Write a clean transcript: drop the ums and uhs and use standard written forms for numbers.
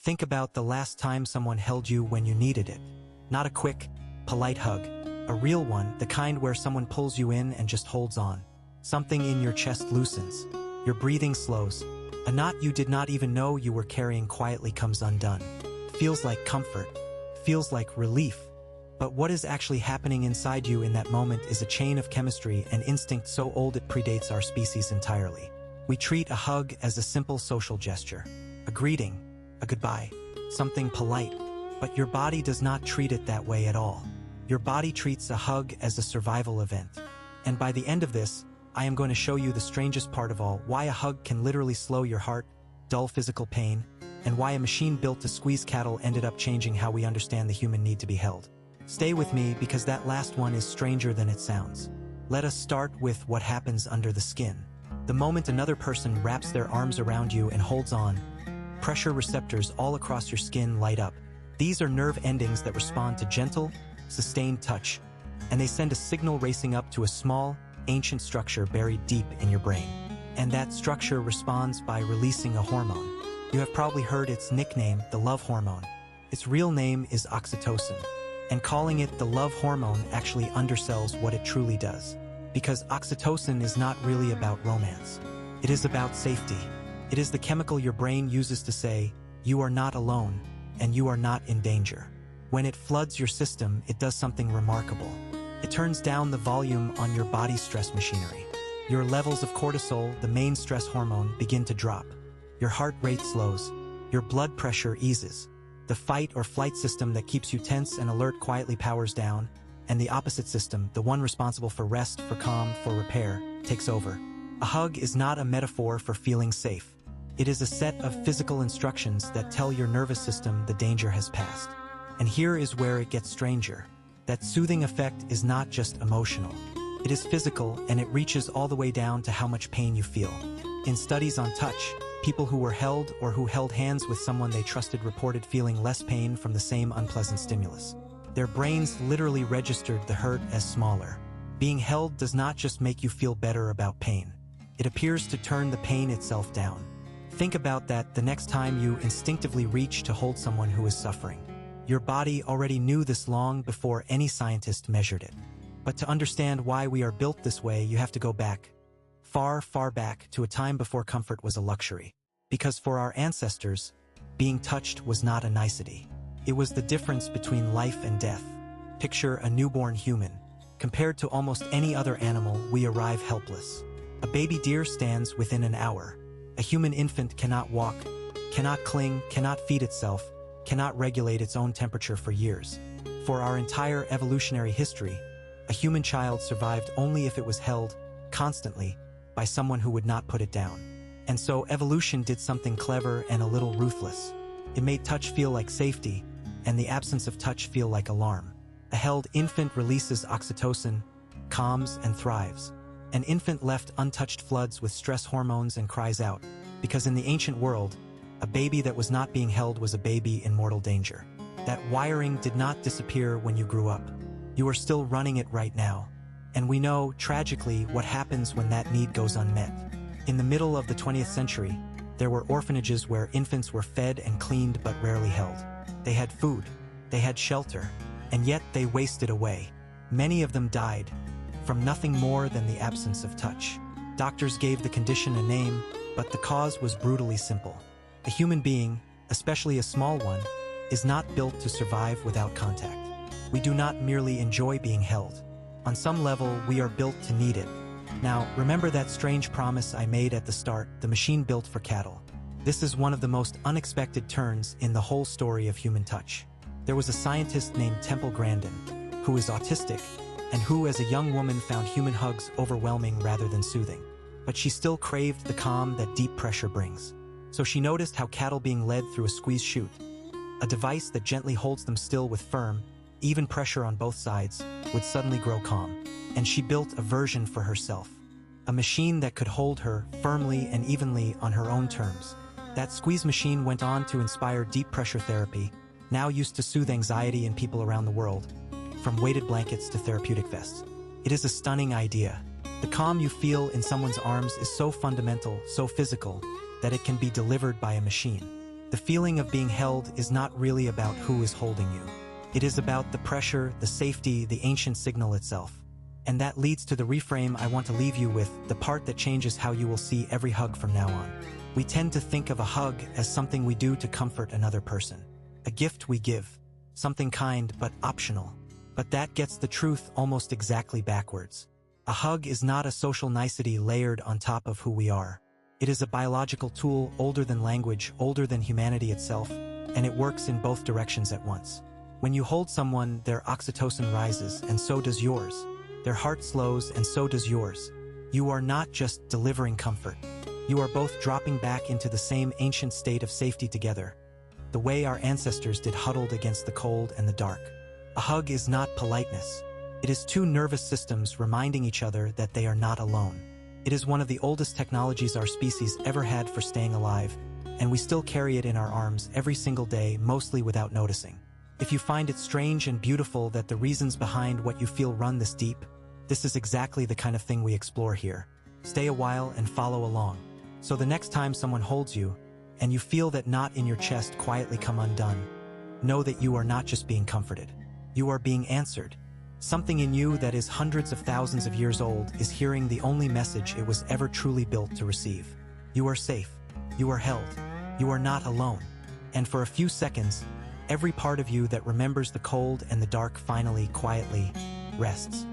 Think about the last time someone held you when you needed it. Not a quick, polite hug. A real one, the kind where someone pulls you in and just holds on. Something in your chest loosens. Your breathing slows. A knot you did not even know you were carrying quietly comes undone. Feels like comfort. Feels like relief. But what is actually happening inside you in that moment is a chain of chemistry and instinct so old it predates our species entirely. We treat a hug as a simple social gesture. A greeting. A goodbye. Something polite. But your body does not treat it that way at all. Your body treats a hug as a survival event. And by the end of this, I am going to show you the strangest part of all, why a hug can literally slow your heart, dull physical pain, and why a machine built to squeeze cattle ended up changing how we understand the human need to be held. Stay with me because that last one is stranger than it sounds. Let us start with what happens under the skin. The moment another person wraps their arms around you and holds on, pressure receptors all across your skin light up. These are nerve endings that respond to gentle, sustained touch, and they send a signal racing up to a small, ancient structure buried deep in your brain. And that structure responds by releasing a hormone. You have probably heard its nickname, the love hormone. Its real name is oxytocin, and calling it the love hormone actually undersells what it truly does. Because oxytocin is not really about romance. It is about safety. It is the chemical your brain uses to say, you are not alone, and you are not in danger. When it floods your system, it does something remarkable. It turns down the volume on your body's stress machinery. Your levels of cortisol, the main stress hormone, begin to drop. Your heart rate slows. Your blood pressure eases. The fight or flight system that keeps you tense and alert quietly powers down, and the opposite system, the one responsible for rest, for calm, for repair, takes over. A hug is not a metaphor for feeling safe. It is a set of physical instructions that tell your nervous system the danger has passed. And here is where it gets stranger. That soothing effect is not just emotional. It is physical, and it reaches all the way down to how much pain you feel. In studies on touch, people who were held or who held hands with someone they trusted reported feeling less pain from the same unpleasant stimulus. Their brains literally registered the hurt as smaller. Being held does not just make you feel better about pain. It appears to turn the pain itself down. Think about that the next time you instinctively reach to hold someone who is suffering. Your body already knew this long before any scientist measured it. But to understand why we are built this way, you have to go back. Far, far back to a time before comfort was a luxury. Because for our ancestors, being touched was not a nicety. It was the difference between life and death. Picture a newborn human. Compared to almost any other animal, we arrive helpless. A baby deer stands within an hour. A human infant cannot walk, cannot cling, cannot feed itself, cannot regulate its own temperature for years. For our entire evolutionary history, a human child survived only if it was held, constantly, by someone who would not put it down. And so evolution did something clever and a little ruthless. It made touch feel like safety, and the absence of touch feel like alarm. A held infant releases oxytocin, calms and thrives. An infant left untouched floods with stress hormones and cries out, because in the ancient world, a baby that was not being held was a baby in mortal danger. That wiring did not disappear when you grew up. You are still running it right now. And we know, tragically, what happens when that need goes unmet. In the middle of the 20th century, there were orphanages where infants were fed and cleaned but rarely held. They had food, they had shelter, and yet they wasted away. Many of them died, from nothing more than the absence of touch. Doctors gave the condition a name, but the cause was brutally simple. A human being, especially a small one, is not built to survive without contact. We do not merely enjoy being held. On some level, we are built to need it. Now, remember that strange promise I made at the start, the machine built for cattle. This is one of the most unexpected turns in the whole story of human touch. There was a scientist named Temple Grandin, who is autistic, and who as a young woman found human hugs overwhelming rather than soothing. But she still craved the calm that deep pressure brings. So she noticed how cattle being led through a squeeze chute, a device that gently holds them still with firm, even pressure on both sides, would suddenly grow calm. And she built a version for herself. A machine that could hold her firmly and evenly on her own terms. That squeeze machine went on to inspire deep pressure therapy, now used to soothe anxiety in people around the world, from weighted blankets to therapeutic vests. It is a stunning idea. The calm you feel in someone's arms is so fundamental, so physical, that it can be delivered by a machine. The feeling of being held is not really about who is holding you. It is about the pressure, the safety, the ancient signal itself. And that leads to the reframe I want to leave you with, the part that changes how you will see every hug from now on. We tend to think of a hug as something we do to comfort another person. A gift we give. Something kind but optional. But that gets the truth almost exactly backwards. A hug is not a social nicety layered on top of who we are. It is a biological tool older than language, older than humanity itself, and it works in both directions at once. When you hold someone, their oxytocin rises, and so does yours. Their heart slows, and so does yours. You are not just delivering comfort. You are both dropping back into the same ancient state of safety together, the way our ancestors did, huddled against the cold and the dark. A hug is not politeness. It is two nervous systems reminding each other that they are not alone. It is one of the oldest technologies our species ever had for staying alive, and we still carry it in our arms every single day, mostly without noticing. If you find it strange and beautiful that the reasons behind what you feel run this deep, this is exactly the kind of thing we explore here. Stay a while and follow along. So the next time someone holds you, and you feel that knot in your chest quietly come undone, know that you are not just being comforted. You are being answered. Something in you that is hundreds of thousands of years old is hearing the only message it was ever truly built to receive. You are safe. You are held. You are not alone. And for a few seconds, every part of you that remembers the cold and the dark finally, quietly rests.